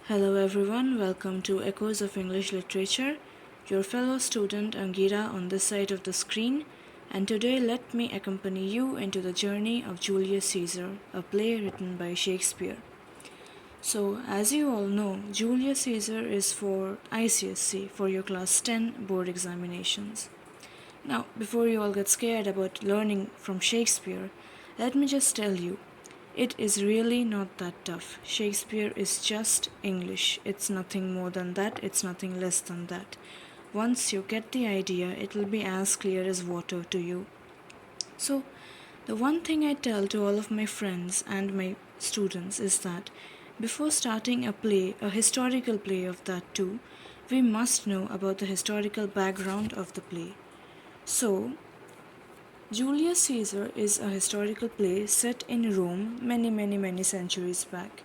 Hello everyone, welcome to Echoes of English Literature. Your fellow student Angira on this side of the screen, and today let me accompany you into the journey of Julius Caesar, a play written by Shakespeare. So, as you all know, Julius Caesar is for ICSE, for your class 10 board examinations. Now, before you all get scared about learning from Shakespeare, let me just tell you, it is really not that tough. Shakespeare is just English. It's nothing more than that, it's nothing less than that. Once you get the idea, it will be as clear as water to you. So, the one thing I tell to all of my friends and my students is that before starting a play, a historical play of that too, we must know about the historical background of the play. So, Julius Caesar is a historical play set in Rome many centuries back.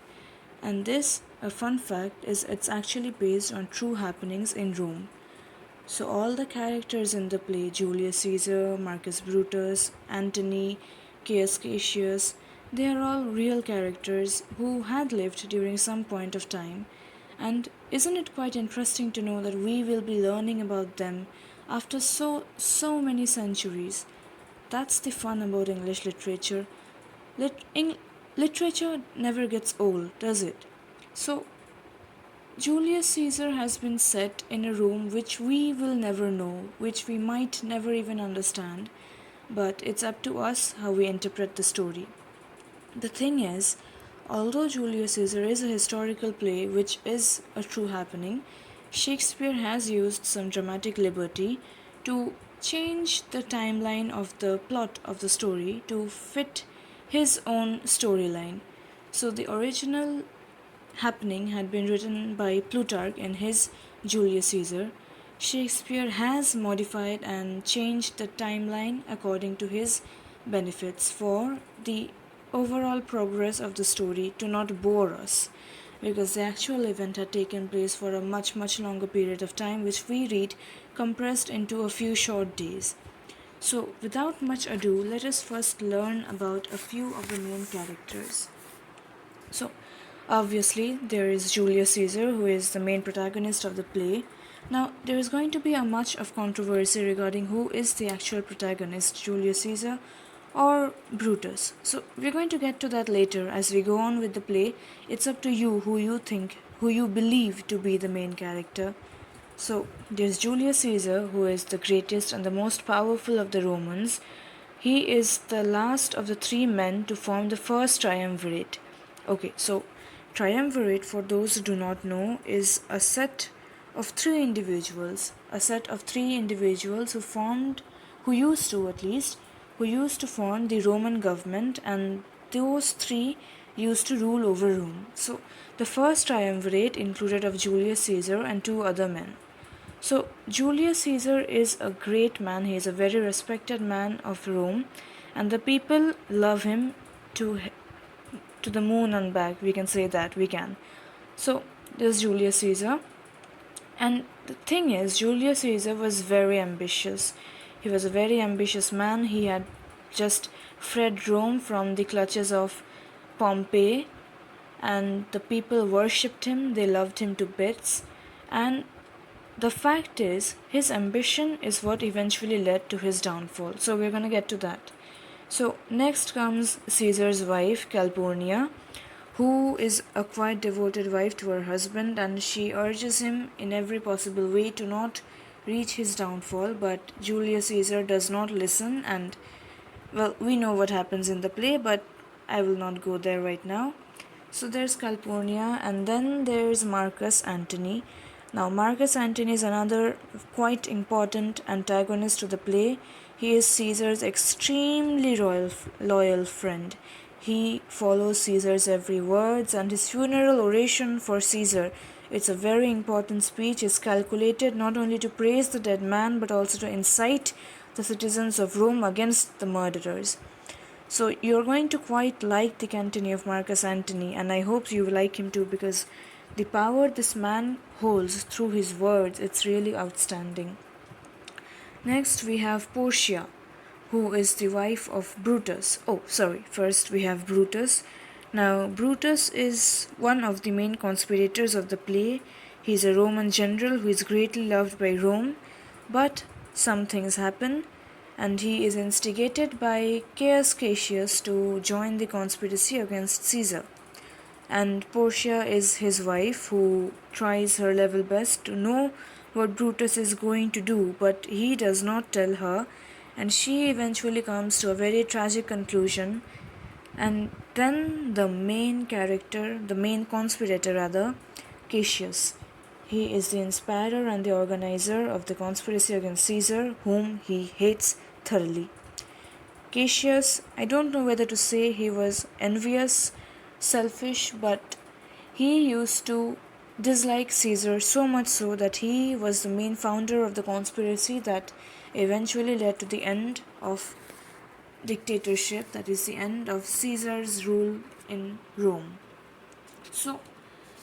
And this, a fun fact, is it's actually based on true happenings in Rome. So all the characters in the play, Julius Caesar, Marcus Brutus, Antony, Caius Cassius, they are all real characters who had lived during some point of time. And isn't it quite interesting to know that we will be learning about them after so many centuries? That's the fun about English literature. Literature never gets old, does it? So, Julius Caesar has been set in a room which we will never know, which we might never even understand, but it's up to us how we interpret the story. The thing is, although Julius Caesar is a historical play which is a true happening, Shakespeare has used some dramatic liberty to change the timeline of the plot of the story to fit his own storyline. So the original happening had been written by Plutarch in his Julius Caesar. Shakespeare has modified and changed the timeline according to his benefits for the overall progress of the story to not bore us, because the actual event had taken place for a much longer period of time, which we read compressed into a few short days. So, without much ado, let us first learn about a few of the main characters. So, obviously, there is Julius Caesar, who is the main protagonist of the play. Now, there is going to be a much of controversy regarding who is the actual protagonist, Julius Caesar or Brutus. So, we're going to get to that later as we go on with the play. It's up to you who you believe to be the main character. So, there's Julius Caesar, who is the greatest and the most powerful of the Romans. He is the last of the three men to form the first triumvirate. Okay, so triumvirate, for those who do not know, is a set of three individuals, who used to at least, who used to form the Roman government, and those three used to rule over Rome. So the first triumvirate included of Julius Caesar and two other men. So Julius Caesar is a great man. He is a very respected man of Rome, and the people love him to the moon and back. We can say that, we can. So there's Julius Caesar, and the thing is, Julius Caesar was very ambitious. He was a very ambitious man. He had just fled Rome from the clutches of Pompey, and the people worshipped him, they loved him to bits. And the fact is, his ambition is what eventually led to his downfall. So we're going to get to that. So next comes Caesar's wife, Calpurnia, who is a quite devoted wife to her husband, and she urges him in every possible way to not reach his downfall. But Julius Caesar does not listen, and well, we know what happens in the play, but I will not go there right now. So there's Calpurnia, and then there's Marcus Antony. Now, Marcus Antony is another quite important antagonist to the play. He is Caesar's extremely loyal friend. He follows Caesar's every words, and his funeral oration for Caesar, it's a very important speech, is calculated not only to praise the dead man but also to incite the citizens of Rome against the murderers. So you're going to quite like the Cantony of Marcus Antony, and I hope you like him too, because the power this man holds through his words, it's really outstanding. Next we have Portia, who is the wife of Brutus. First we have Brutus. Now, Brutus is one of the main conspirators of the play. He is a Roman general who is greatly loved by Rome, but some things happen, and he is instigated by Caius Cassius to join the conspiracy against Caesar. And Portia is his wife, who tries her level best to know what Brutus is going to do, but he does not tell her, and she eventually comes to a very tragic conclusion. And then the main character, the main conspirator rather, Cassius. He is the inspirer and the organizer of the conspiracy against Caesar, whom he hates thoroughly. Cassius, I don't know whether to say he was envious, selfish, but he used to dislike Caesar so much so that he was the main founder of the conspiracy that eventually led to the end of dictatorship, that is, the end of Caesar's rule in Rome. So,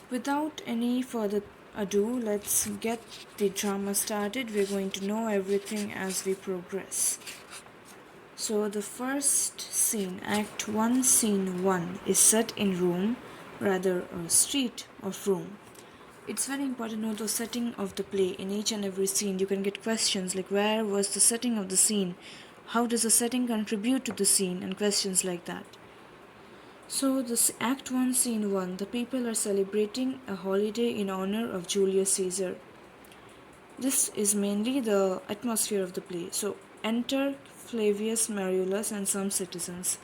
without any further ado, let's get the drama started. We're going to know everything as we progress. So, the first scene, Act 1, Scene 1, is set in Rome, rather a street of Rome. It's very important to know the setting of the play. In each and every scene, you can get questions like where was the setting of the scene? How does the setting contribute to the scene? And questions like that. So, this Act 1, Scene 1, the people are celebrating a holiday in honor of Julius Caesar. This is mainly the atmosphere of the play. So, enter Flavius, Mariulus, and some citizens.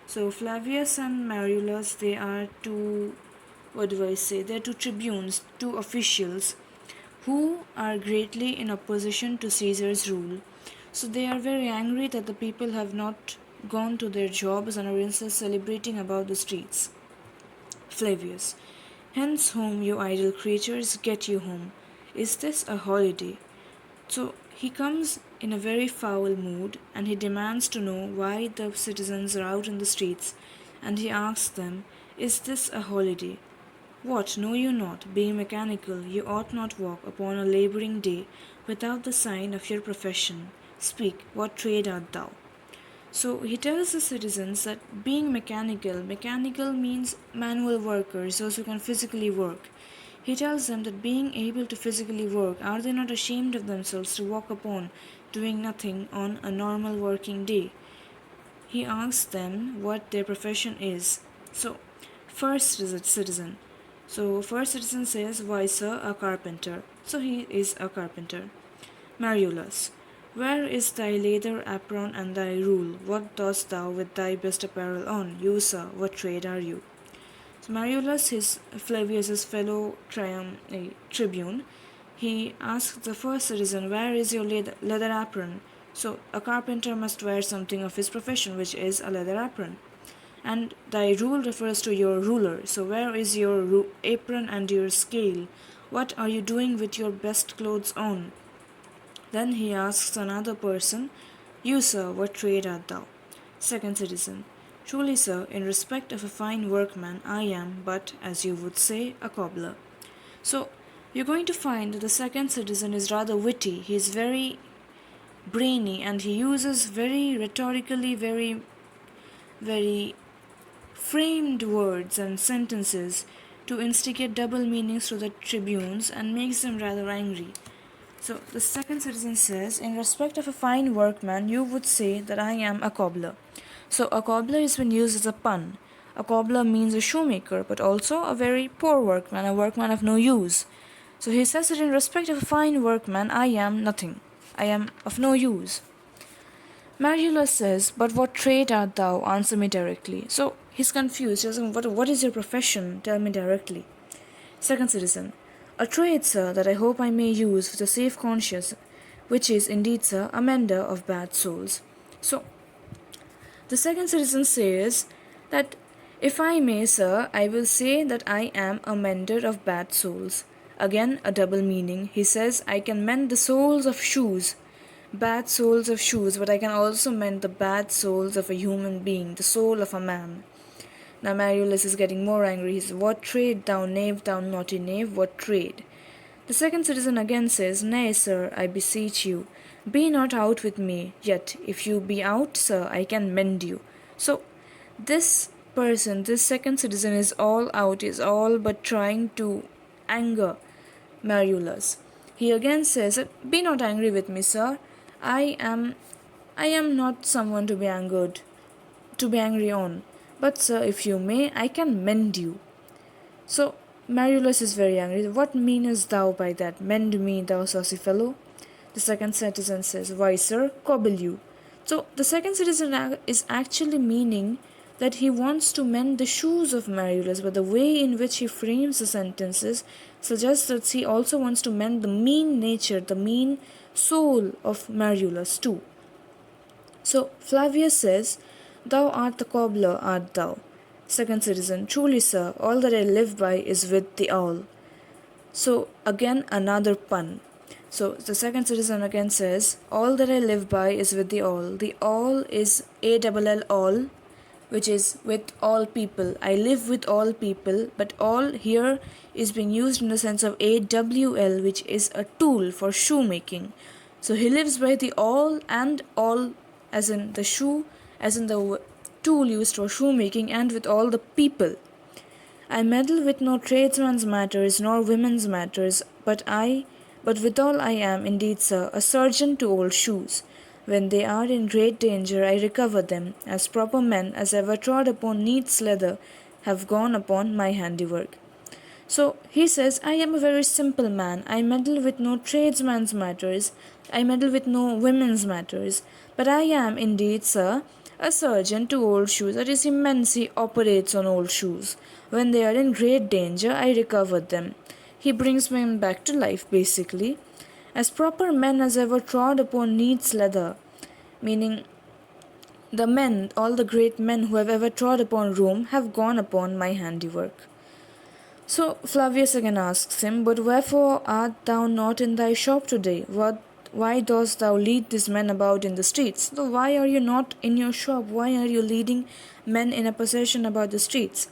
So, Flavius and Mariulus, they are two, they're two tribunes, two officials who are greatly in opposition to Caesar's rule. So they are very angry that the people have not gone to their jobs and are instead celebrating about the streets. Flavius, hence home, you idle creatures, get you home. Is this a holiday? So he comes in a very foul mood and he demands to know why the citizens are out in the streets, and he asks them, is this a holiday? What, know you not, being mechanical, you ought not walk upon a labouring day without the sign of your profession? Speak, what trade art thou? So he tells the citizens that being mechanical means manual workers, those who can physically work. He tells them that being able to physically work, are they not ashamed of themselves to walk upon doing nothing on a normal working day? He asks them what their profession is. So, first citizen. First citizen says, why sir, a carpenter. So he is a carpenter. Mariulus, where is thy leather apron and thy rule? What dost thou with thy best apparel on? You sir, what trade are you? So Mariulus, his Flavius's fellow tribune, he asks the first citizen, where is your leather apron? So a carpenter must wear something of his profession, which is a leather apron. And thy rule refers to your ruler. So where is your apron and your scale? What are you doing with your best clothes on? Then he asks another person, you sir, what trade art thou? Second citizen, truly sir, in respect of a fine workman, I am but, as you would say, a cobbler. So you're going to find that the second citizen is rather witty. He is very brainy and he uses very rhetorically, very framed words and sentences to instigate double meanings to the tribunes and makes them rather angry. So the second citizen says, in respect of a fine workman, you would say that I am a cobbler. So a cobbler has been used as a pun. A cobbler means a shoemaker, but also a very poor workman, a workman of no use. So he says that in respect of a fine workman, I am nothing. I am of no use. Mariulus says, but what trade art thou? Answer me directly. So he's confused. He says, what is your profession? Tell me directly. Second citizen, a trade, sir, that I hope I may use with a safe conscience, which is indeed, sir, a mender of bad souls. So the second citizen says that if I may, sir, I will say that I am a mender of bad souls. Again, a double meaning. He says, I can mend the soles of shoes, bad soles of shoes, but I can also mend the bad souls of a human being, the soul of a man. Now Mariulus is getting more angry. He says, what trade, thou knave, thou naughty knave, what trade? The second citizen again says, nay, sir, I beseech you, be not out with me, yet if you be out, sir, I can mend you. So this person, this second citizen is all out, is all but trying to anger Mariulus. He again says, "Be not angry with me, sir. I am I am not someone to be angry on. But sir, if you may, I can mend you." So Mariulus is very angry. "What meanest thou by that? Mend me, thou saucy fellow." The second citizen says, "Why, sir, cobble you." So the second citizen is actually meaning that he wants to mend the shoes of Mariulus, but the way in which he frames the sentences suggests that he also wants to mend the mean nature, the mean soul of Mariulus too. So Flavius says, "Thou art the cobbler, art thou?" Second citizen, "Truly, sir, all that I live by is with the owl." So again another pun. So the second citizen again says, "All that I live by is with the all." The all is ALL all, which is with all people. I live with all people, but all here is being used in the sense of AWL, which is a tool for shoemaking. So he lives by the all, as in the shoe, as in the tool used for shoemaking, and with all the people. "I meddle with no tradesman's matters, nor women's matters, but withal I am, indeed, sir, a surgeon to old shoes. When they are in great danger, I recover them, as proper men as ever trod upon neat's leather have gone upon my handiwork." So he says, "I am a very simple man. I meddle with no tradesman's matters. I meddle with no women's matters. But I am, indeed, sir, a surgeon to old shoes." That is, he operates on old shoes. "When they are in great danger, I recover them." He brings them back to life, basically. "As proper men as ever trod upon neat's leather," meaning the men, all the great men who have ever trod upon Rome, have gone upon my handiwork. So Flavius again asks him, "But wherefore art thou not in thy shop today? Why dost thou lead these men about in the streets? So why are you not in your shop? Why are you leading men in a procession about the streets?"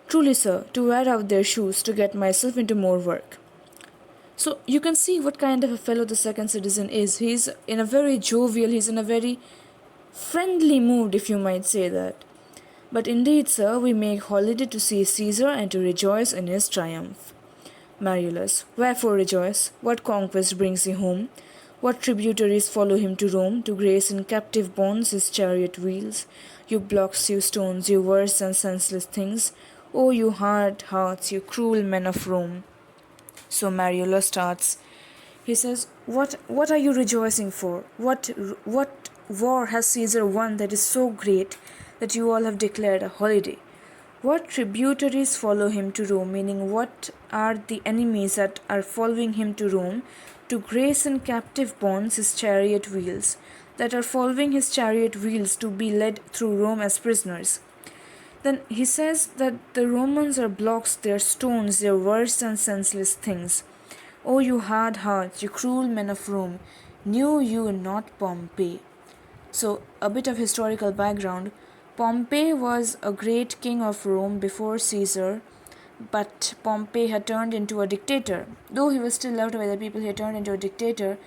"Truly, sir, to wear out their shoes, to get myself into more work." So you can see what kind of a fellow the second citizen is. He's in a very jovial, he's in a very friendly mood, if you might say that. "But indeed, sir, we make holiday to see Caesar and to rejoice in his triumph." Mariulus, "Wherefore rejoice? What conquest brings he home? What tributaries follow him to Rome, to grace in captive bonds his chariot wheels? You blocks, you stones, you worse and senseless things. O you hard hearts, you cruel men of Rome." So Mariulus starts. He says, What are you rejoicing for? What war has Caesar won that is so great that you all have declared a holiday? What tributaries follow him to Rome?" Meaning, what are the enemies that are following him to Rome? "To grace in captive bonds his chariot wheels," that are following his chariot wheels to be led through Rome as prisoners. Then he says that the Romans are blocks, they are stones, they are worse and senseless things. "O you hard hearts, you cruel men of Rome, knew you not Pompey?" So, a bit of historical background. Pompey was a great king of Rome before Caesar, but Pompey had turned into a dictator. Though he was still loved by the people, he had turned into a dictator,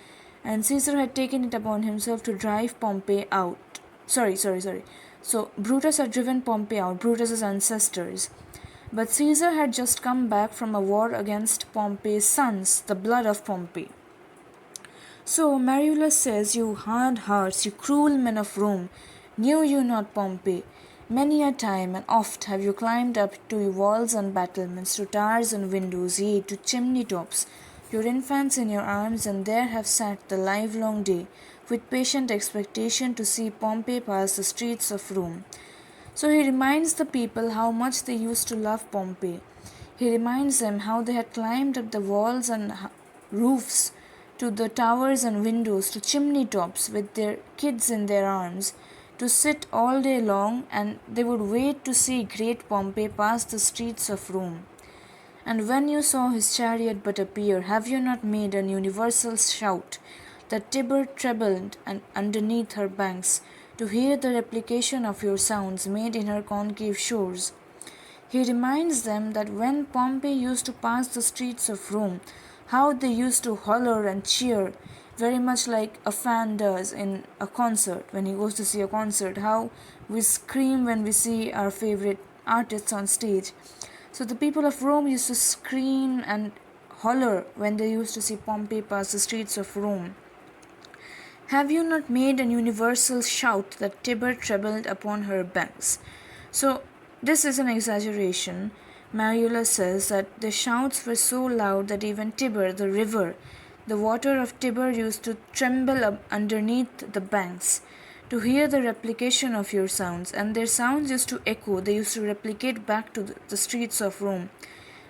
and Caesar had taken it upon himself to drive Pompey out. Sorry. So, Brutus had driven Pompey out, Brutus's ancestors. But Caesar had just come back from a war against Pompey's sons, the blood of Pompey. So Mariulus says, "You hard hearts, you cruel men of Rome, knew you not Pompey? Many a time and oft have you climbed up to walls and battlements, to towers and windows, yea, to chimney tops, your infants in your arms, and there have sat the livelong day, with patient expectation to see Pompey pass the streets of Rome." So he reminds the people how much they used to love Pompey. He reminds them how they had climbed up the walls and roofs, to the towers and windows, to chimney tops, with their kids in their arms, to sit all day long, and they would wait to see great Pompey pass the streets of Rome. "And when you saw his chariot but appear, have you not made an universal shout, that Tiber trembled and underneath her banks, to hear the replication of your sounds made in her concave shores?" He reminds them that when Pompey used to pass the streets of Rome, how they used to holler and cheer, very much like a fan does in a concert when he goes to see a concert, how we scream when we see our favorite artists on stage. So the people of Rome used to scream and holler when they used to see Pompey pass the streets of Rome. Have you not made an universal shout that Tiber trebled upon her banks? So, this is an exaggeration. Mariolus says that the shouts were so loud that even Tiber, the river, the water of Tiber used to tremble up underneath the banks to hear the replication of your sounds, and their sounds used to echo, they used to replicate back to the streets of Rome,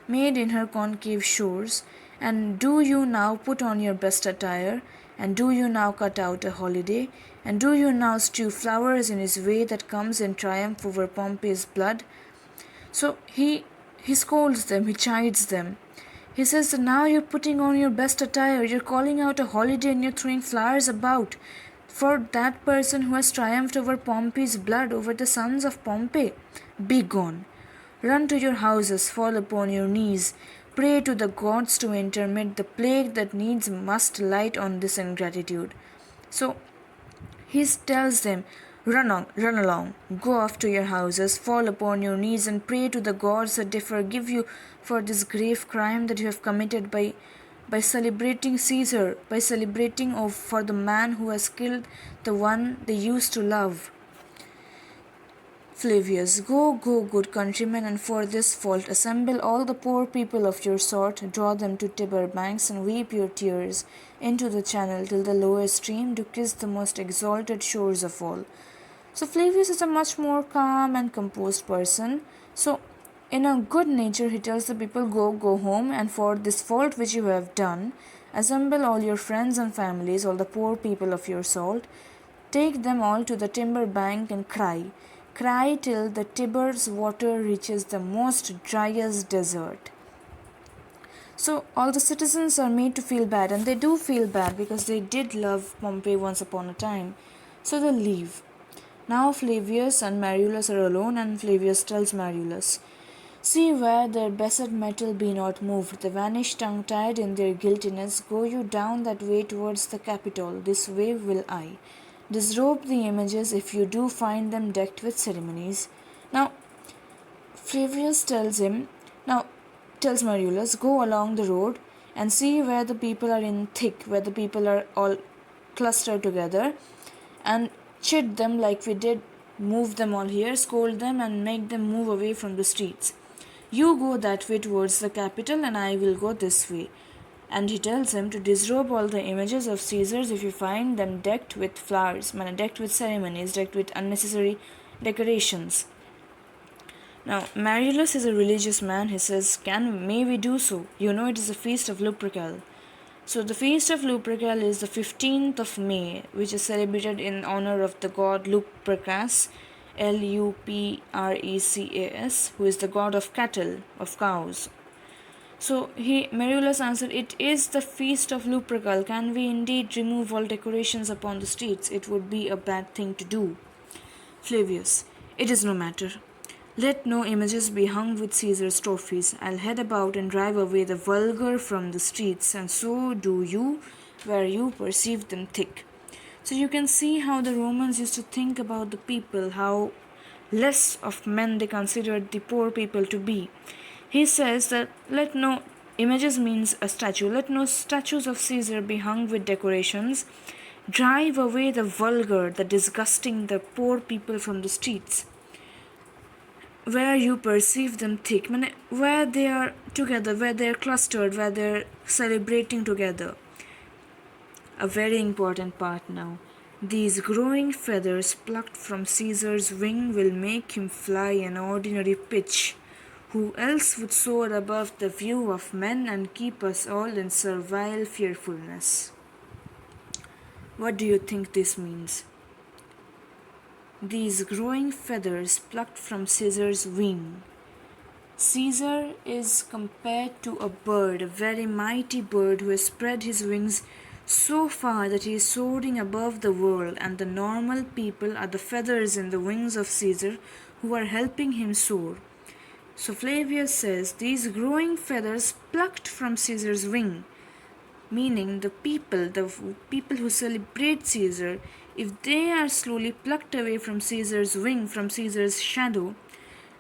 made in her concave shores. And do you now put on your best attire? And do you now cut out a holiday? And do you now strew flowers in his way that comes in triumph over Pompey's blood? So he scolds them, he chides them. He says that now you're putting on your best attire, you're calling out a holiday, and you're throwing flowers about for that person who has triumphed over Pompey's blood, over the sons of Pompey. Be gone. Run to your houses, fall upon your knees, pray to the gods to intermit the plague that needs must light on this ingratitude. So he tells them, run along, go off to your houses, fall upon your knees, and pray to the gods that they forgive you for this grave crime that you have committed by celebrating Caesar, by celebrating for the man who has killed the one they used to love. Flavius, go, good countrymen, and for this fault assemble all the poor people of your sort, draw them to Tiber banks, and weep your tears into the channel till the lower stream do kiss the most exalted shores of all. So Flavius is a much more calm and composed person. So in a good nature, he tells the people, go home, and for this fault which you have done, assemble all your friends and families, all the poor people of your sort, take them all to the timber bank and cry. Cry till the Tiber's water reaches the most driest desert. So all the citizens are made to feel bad, and they do feel bad because they did love Pompey once upon a time. So they leave. Now Flavius and Mariolus are alone, and Flavius tells Mariolus, see where their blessed metal be not moved, they vanish tongue-tied in their guiltiness. Go you down that way towards the Capitol, this way will I. Disrobe the images if you do find them decked with ceremonies. Now Flavius tells Mariolus, go along the road and see where the people are in thick, where the people are all clustered together, and chid them like we did, move them all here, scold them, and make them move away from the streets. You go that way towards the capital, and I will go this way. And he tells him to disrobe all the images of Caesars if you find them decked with flowers, decked with ceremonies, decked with unnecessary decorations. Now, Mariolus is a religious man. He says, may we do so? You know it is the feast of Lupercal. So the feast of Lupercal is the 15th of May, which is celebrated in honor of the god Lupercus, Luprecas, who is the god of cattle, of cows. So Mariolus answered, it is the feast of Lupercal. Can we indeed remove all decorations upon the streets? It would be a bad thing to do. Flavius, it is no matter. Let no images be hung with Caesar's trophies. I'll head about and drive away the vulgar from the streets, and so do you, where you perceive them thick. So you can see how the Romans used to think about the people, how less of men they considered the poor people to be. He says that let no images means a statue. Let no statues of Caesar be hung with decorations. Drive away the vulgar, the disgusting, the poor people from the streets, where you perceive them thick, where they are together, where they are clustered, where they are celebrating together. A very important part now. These growing feathers plucked from Caesar's wing will make him fly an ordinary pitch. Who else would soar above the view of men and keep us all in servile fearfulness? What do you think this means? These growing feathers plucked from Caesar's wing. Caesar is compared to a bird, a very mighty bird who has spread his wings so far that he is soaring above the world, and the normal people are the feathers in the wings of Caesar who are helping him soar. So Flavius says, these growing feathers plucked from Caesar's wing. meaning the people who celebrate Caesar, if they are slowly plucked away from Caesar's wing, from Caesar's shadow,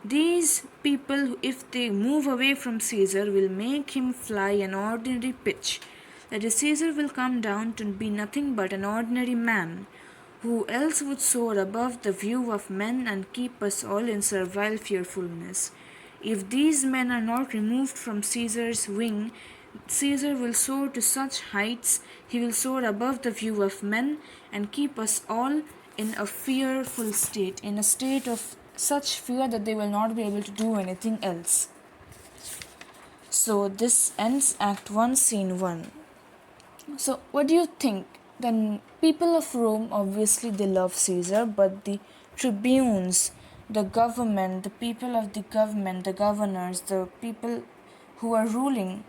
these people, if they move away from Caesar, will make him fly an ordinary pitch. That is, Caesar will come down to be nothing but an ordinary man, who else would soar above the view of men and keep us all in servile fearfulness. If these men are not removed from Caesar's wing, Caesar will soar to such heights, he will soar above the view of men and keep us all in a fearful state, in a state of such fear that they will not be able to do anything else. So this ends Act 1, Scene 1. So what do you think? The people of Rome, obviously they love Caesar, but the tribunes, the government, the people of the government, the governors, the people who are ruling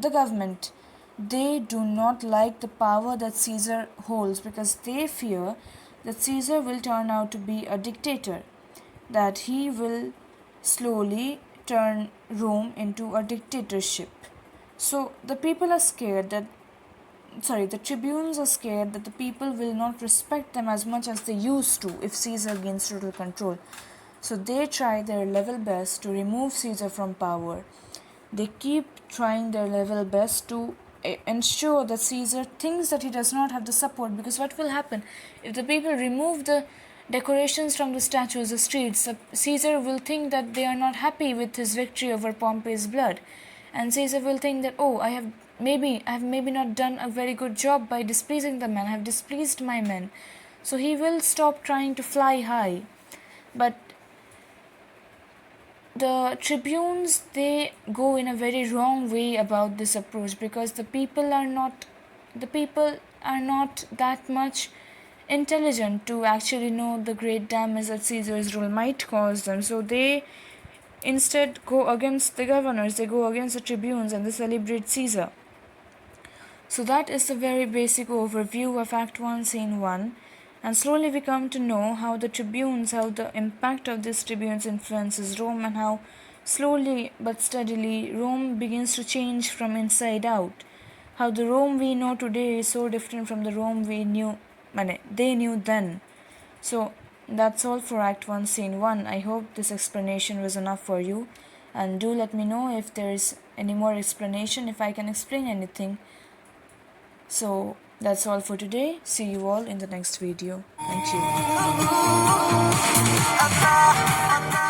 the government, they do not like the power that Caesar holds, because they fear that Caesar will turn out to be a dictator, that he will slowly turn Rome into a dictatorship. So the people are scared that the tribunes are scared that the people will not respect them as much as they used to if Caesar gains total control. So they try their level best to remove Caesar from power. They keep trying their level best to ensure that Caesar thinks that he does not have the support, because what will happen if the people remove the decorations from the statues, the streets? Caesar will think that they are not happy with his victory over Pompey's blood, and Caesar will think that, oh, I have maybe not done a very good job by displeasing the men, I have displeased my men. So he will stop trying to fly high. But the tribunes, they go in a very wrong way about this approach, because the people are not that much intelligent to actually know the great damage that Caesar's rule might cause them. So they instead go against the governors, they go against the tribunes, and they celebrate Caesar. So that is the very basic overview of Act 1, Scene 1. And slowly we come to know how the impact of these tribunes influences Rome, and how slowly but steadily Rome begins to change from inside out. How the Rome we know today is so different from the Rome they knew then. So that's all for Act 1, Scene 1. I hope this explanation was enough for you. And do let me know if there is any more explanation, if I can explain anything. So that's all for today. See you all in the next video. Thank you.